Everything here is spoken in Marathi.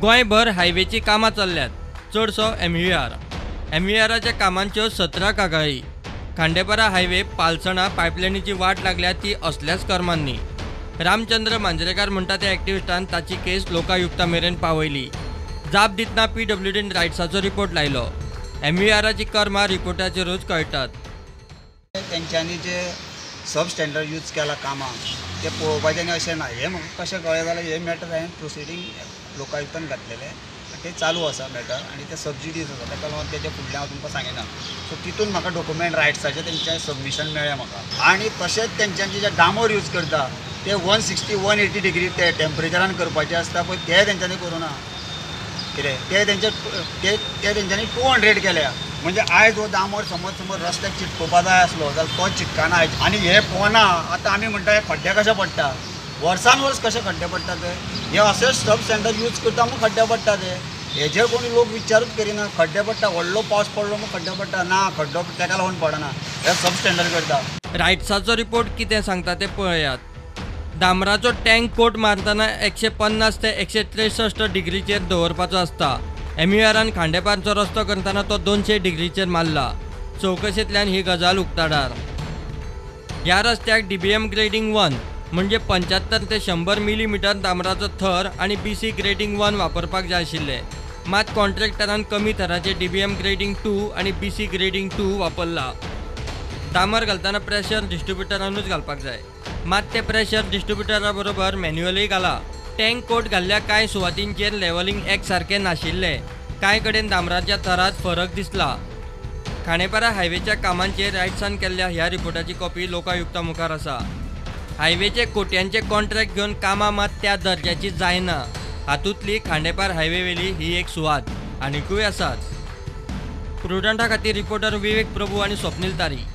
गोंयभर हायवेची कामां चल्ल्यात, चडसो एमव्हीआराच्या कामांच्यो 17 कागाळी. खांडेपारा हायवे पालसणा पायपलायनीची वाट लागल्या ती असल्याच कर्मांनी. रामचंद्र मांजरेकार म्हणटा त्या एक्टिविस्टान ताची केस लोकायुक्ता मेरेन पावयली. जाप दितना PWDन रायट्साचो रिपोर्ट लायलो. एमव्हीआराची कर्मां रिपोर्टाचेरूच कळटात. तेंच्यांनी जे सब स्टँडर्ड यूज केला कामां ते पळोवपाचें आनी अशें ना. हें म्हाका कशें कळ्ळें जाल्यार हे मॅटर हांवें प्रोसिडींग लोकायुक्तान घातलेलें. ते चालू आसा मॅटर आनी ते सबजिडीज आसा ताका लागून तेजे फुडलें हांव तुमकां सांगिना. सो तितून म्हाका डॉक्युमेंट रायट्साचें तेंचें सबमिशन मेळ्ळें म्हाका. आनी तशेंच तेंच्यांचे जे डामोर यूज करता ते 160-180 डिग्री ते टेम्परेचरान करपाचें आसता पळय ते तेंच्यांनी करूं ना. कितें ते तेंच्यांनी 200 केल्या. म्हणजे आयज हो डामोर समज रस्त्याक चिटकोवपा जाय आसलो जाल्यार तो चिटकाना आयज. आनी हे पोवना आतां आमी म्हणटा हे खड्डे कशे पडटा, वर्सान वर्स कशे खड्डे पडटा ते. हे अशें सब स्टँडर्ड यूज करता म्हणून खड्डे पडटा ते. हेजेर कोणी लोक विचारूच करिना. खड्डे पडटा, व्हडलो पावस पडलो म्हणून खड्डे पडटा ना, खड्डो ताका लागून पडना. हे सब स्टँडर्ड करता. रायट्साचो रिपोर्ट कितें सांगता ते पळयात. डांबराचो टँक कोट मारतना 150 ते 163 डिग्रीचेर दवरपाचो आसता. एमव्हीआरान खांडेपारचो रस्तो करतना तो 200 डिग्रीचेर मारला. चवकशेंतल्यान ही गजाल उक्ताडार. ह्या रस्त्याक DBM ग्रेडिंग 1 म्हणजे 75 ते 100 मिलीमीटर डांबराचो थर आणि BC ग्रेडिंग 1 वापरपाक जाय आशिल्ले. मात कॉन्ट्रॅक्टरान कमी थराचे DBM ग्रेडिंग 2 आणि BC ग्रेडिंग 2 वापरला. डांबर घालतना प्रेशर डिस्ट्रिब्युटरानूच घालपाक जाय. मात ते प्रेशर डिस्ट्रिब्युटरा बरोबर मॅन्युअली घाला. टँक कोट घाल्ल्या कांय सुवातींचेर लेवलिंग एक सारकें नाशिल्लें. कांय कडेन डांबराच्या थरांत फरक दिसला. खांडेपारा हायवेच्या कामांचेर रायट्सान केल्ल्या ह्या रिपोर्टाची कॉपी लोकायुक्ता मुखार आसा. हायवेचे कोट्यांचे कॉन्ट्रॅक्ट घेवन कामां मात त्या दर्ज्याची जायना. हातूंतली खांडेपार हायवेवेली ही एक सुवात. आनिकूय आसात. प्रुडंटा खातीर रिपोर्टर विवेक प्रभू आनी स्वप्नील तारी.